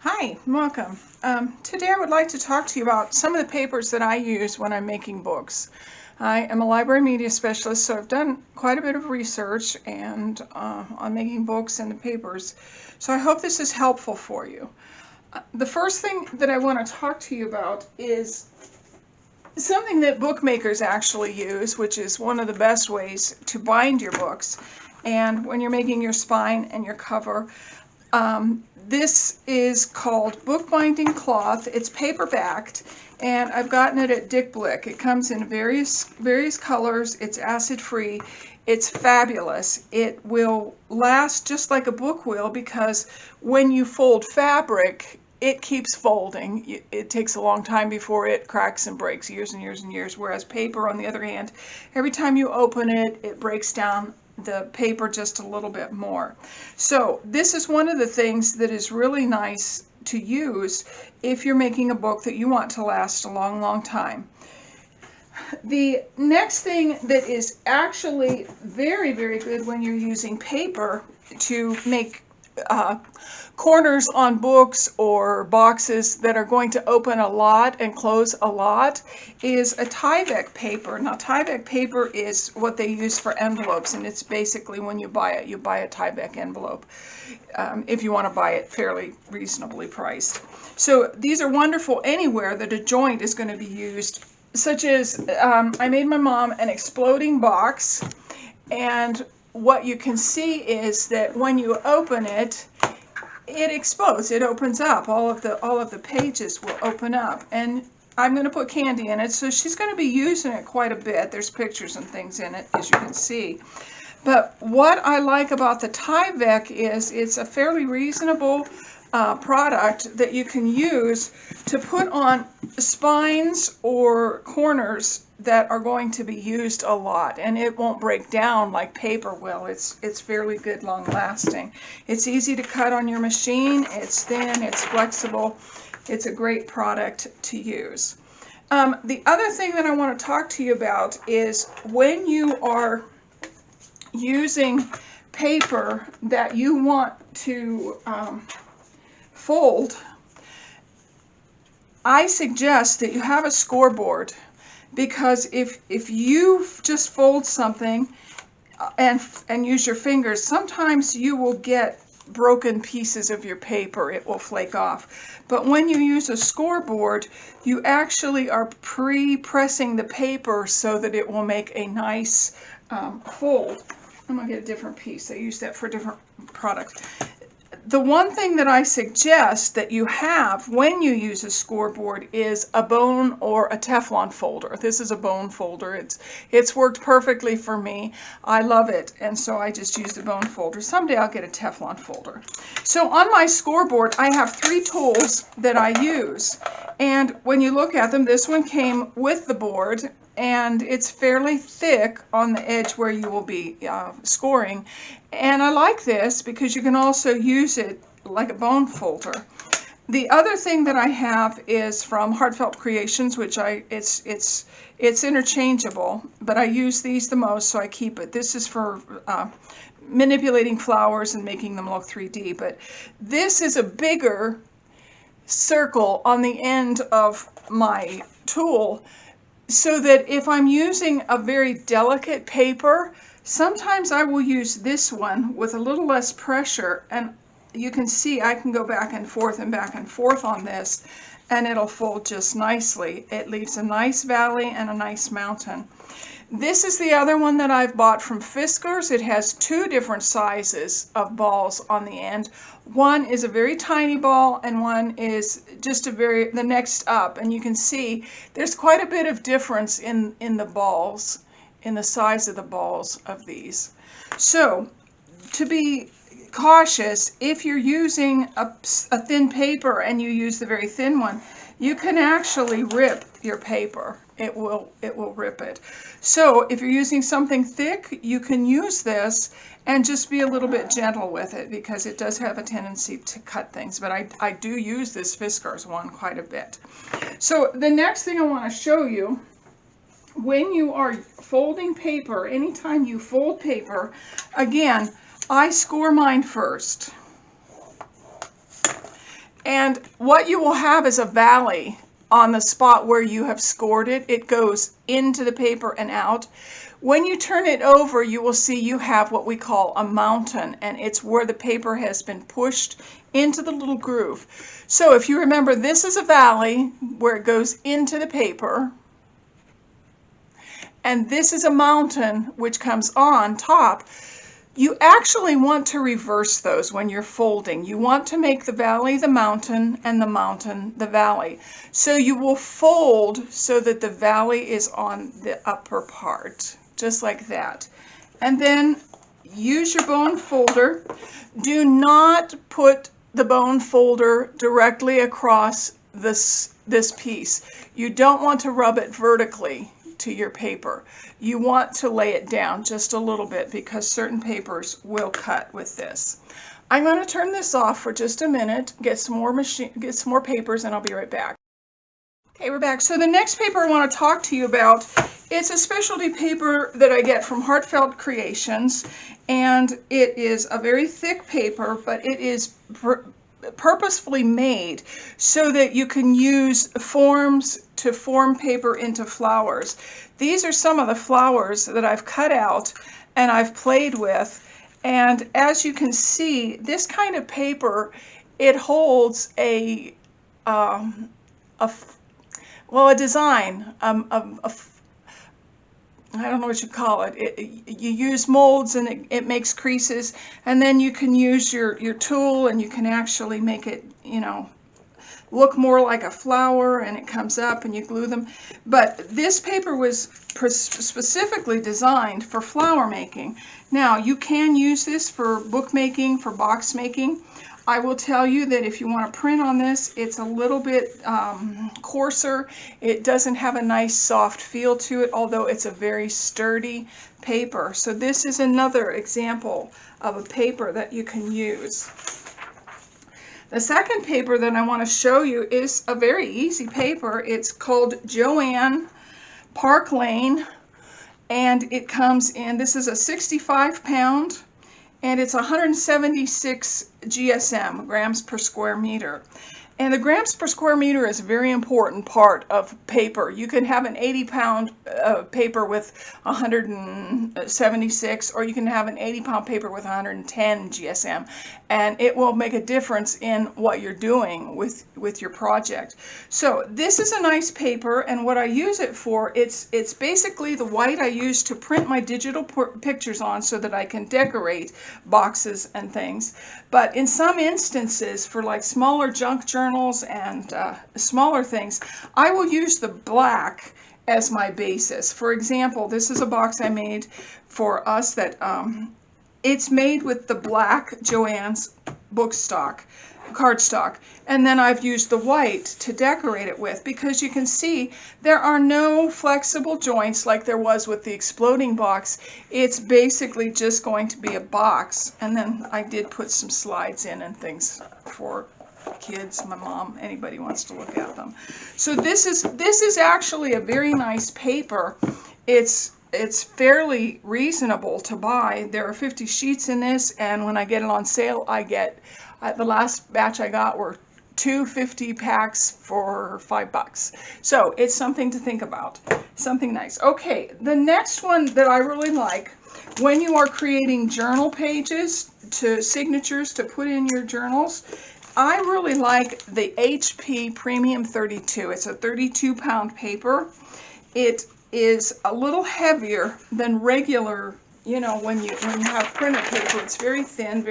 Hi, welcome. Today I would like to talk to you about some of the papers that I use when I'm making books. I am a library media specialist, so I've done quite a bit of research and on making books and the papers. So I hope this is helpful for you. The first thing that I want to talk to you about is something that bookmakers actually use, which is one of the best ways to bind your books. And when you're making your spine and your cover, this is called bookbinding cloth. It's paper backed, and I've gotten it at Dick Blick. It comes in various colors. It's acid free. It's fabulous. It will last just like a book will, because when you fold fabric, it keeps folding. It takes a long time before it cracks and breaks, years and years and years, whereas paper, on the other hand, every time you open it, it breaks down the paper just a little bit more. So this is one of the things that is really nice to use if you're making a book that you want to last a long time. The next thing that is actually very good when you're using paper to make corners on books or boxes that are going to open a lot and close a lot is a Tyvek paper. Now, Tyvek paper is what they use for envelopes, and it's basically, when you buy it, you buy a Tyvek envelope if you want to buy it fairly reasonably priced. So these are wonderful anywhere that a joint is going to be used, such as I made my mom an exploding box, and what you can see is that when you open it, it explodes. It opens up. All of the pages will open up, and I'm going to put candy in it, so she's going to be using it quite a bit. There's pictures and things in it, as you can see. But what I like about the Tyvek is it's a fairly reasonable product that you can use to put on spines or corners that are going to be used a lot, and it won't break down like paper will. It's fairly good, long lasting. It's easy to cut on your machine. It's thin, it's flexible. It's a great product to use. The other thing that I want to talk to you about is when you are using paper that you want to fold, I suggest that you have a scoreboard, because if you just fold something and use your fingers, sometimes you will get broken pieces of your paper. It will flake off. But when you use a scoreboard, you actually are pre-pressing the paper so that it will make a nice fold. I'm going to get a different piece. I use that for a different product. The one thing that I suggest that you have when you use a scoreboard is a bone or a Teflon folder. This is a bone folder. It's worked perfectly for me. I love it, and so I just use the bone folder. Someday I'll get a Teflon folder. So on my scoreboard, I have 3 tools that I use, and when you look at them, this one came with the board, and it's fairly thick on the edge where you will be scoring. And I like this because you can also use it like a bone folder. The other thing that I have is from Heartfelt Creations, which it's interchangeable, but I use these the most, so I keep it. This is for manipulating flowers and making them look 3D, but this is a bigger circle on the end of my tool, so that if I'm using a very delicate paper, sometimes I will use this one with a little less pressure, and you can see I can go back and forth on this, and it'll fold just nicely. It leaves a nice valley and a nice mountain. This is the other one that I've bought from Fiskars. It has 2 different sizes of balls on the end. One is a very tiny ball, and one is just the next up. And you can see there's quite a bit of difference in the balls, in the size of the balls of these. So to be cautious, if you're using a thin paper and you use the very thin one, you can actually rip your paper. It will rip it. So if you're using something thick, you can use this and just be a little bit gentle with it, because it does have a tendency to cut things. But I do use this Fiskars one quite a bit. So the next thing I want to show you, when you are folding paper, anytime you fold paper, again, I score mine first. And what you will have is a valley on the spot where you have scored it. It goes into the paper and out. When you turn it over, you will see you have what we call a mountain, and it's where the paper has been pushed into the little groove. So if you remember, this is a valley where it goes into the paper, and this is a mountain which comes on top. You actually want to reverse those when you're folding. You want to make the valley the mountain and the mountain the valley. So you will fold so that the valley is on the upper part, just like that. And then use your bone folder. Do not put the bone folder directly across this piece. You don't want to rub it vertically to your paper. You want to lay it down just a little bit because certain papers will cut with this. I'm going to turn this off for just a minute, get some more papers, and I'll be right back. Okay, we're back. So the next paper I want to talk to you about, it's a specialty paper that I get from Heartfelt Creations, and it is a very thick paper, but it is purposefully made so that you can use forms to form paper into flowers. These are some of the flowers that I've cut out and I've played with, and as you can see, this kind of paper, it holds a design, I don't know what you call it. You use molds and it makes creases, and then you can use your tool and you can actually make it, you know, look more like a flower, and it comes up and you glue them. But this paper was specifically designed for flower making. Now, you can use this for bookmaking, for box making. I will tell you that if you want to print on this, it's a little bit coarser. It doesn't have a nice soft feel to it, although it's a very sturdy paper. So this is another example of a paper that you can use. The second paper that I want to show you is a very easy paper. It's called Joann Park Lane, and it comes in, this is a 65-pound, and it's 176 GSM, grams per square meter. And the grams per square meter is a very important part of paper. You can have an 80-pound paper with 176, or you can have an 80-pound paper with 110 GSM, and it will make a difference in what you're doing with your project. So this is a nice paper, and what I use it for, it's basically the white I use to print my digital pictures on so that I can decorate boxes and things. But in some instances, for like smaller junk journals and smaller things, I will use the black as my basis. For example, this is a box I made for us that it's made with the black Joann's cardstock, and then I've used the white to decorate it with, because you can see there are no flexible joints like there was with the exploding box. It's basically just going to be a box, and then I did put some slides in and things for kids, my mom, anybody wants to look at them. So this is actually a very nice paper. It's fairly reasonable to buy. There are 50 sheets in this, and when I get it on sale, I get, the last batch I got were 250 packs for $5. So it's something to think about, something nice. Okay, the next one that I really like, when you are creating journal pages signatures to put in your journals, I really like the HP Premium 32. It's a 32-pound paper. It is a little heavier than regular, you know, when you have printed paper. It's very thin,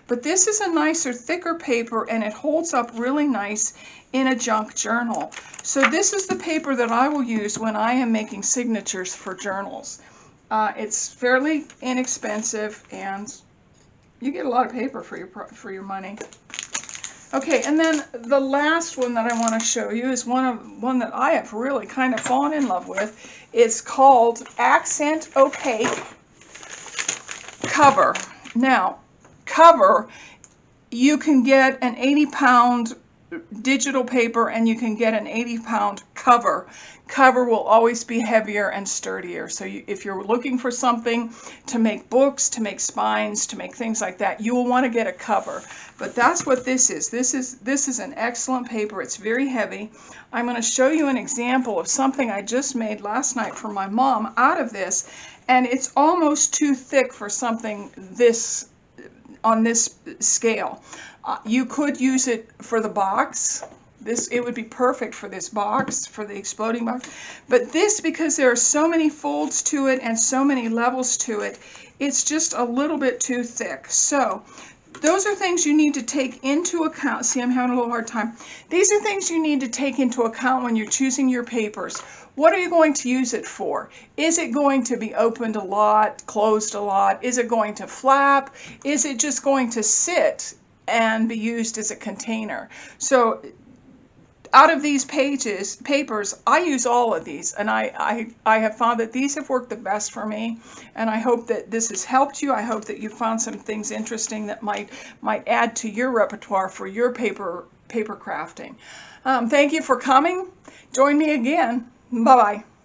but this is a nicer, thicker paper, and it holds up really nice in a junk journal. So this is the paper that I will use when I am making signatures for journals. It's fairly inexpensive, and you get a lot of paper for your money. Okay, and then the last one that I want to show you is one that I have really kind of fallen in love with. It's called Accent Opaque Cover. Now, cover, you can get an 80-pound digital paper, and you can get an 80-pound cover. Cover will always be heavier and sturdier. So if you're looking for something to make books, to make spines, to make things like that, you will want to get a cover. But that's what this is. This is an excellent paper. It's very heavy. I'm going to show you an example of something I just made last night for my mom out of this, and it's almost too thick for something this on this scale. You could use it for the box. It would be perfect for this box, for the exploding box. But this, because there are so many folds to it and so many levels to it, it's just a little bit too thick. So those are things you need to take into account. See, I'm having a little hard time. These are things you need to take into account when you're choosing your papers. What are you going to use it for? Is it going to be opened a lot, closed a lot? Is it going to flap? Is it just going to sit and be used as a container? So out of these papers, I use all of these, and I have found that these have worked the best for me, and I hope that this has helped you. I hope that you found some things interesting that might add to your repertoire for your paper crafting. Thank you for coming. Join me again. Bye-bye.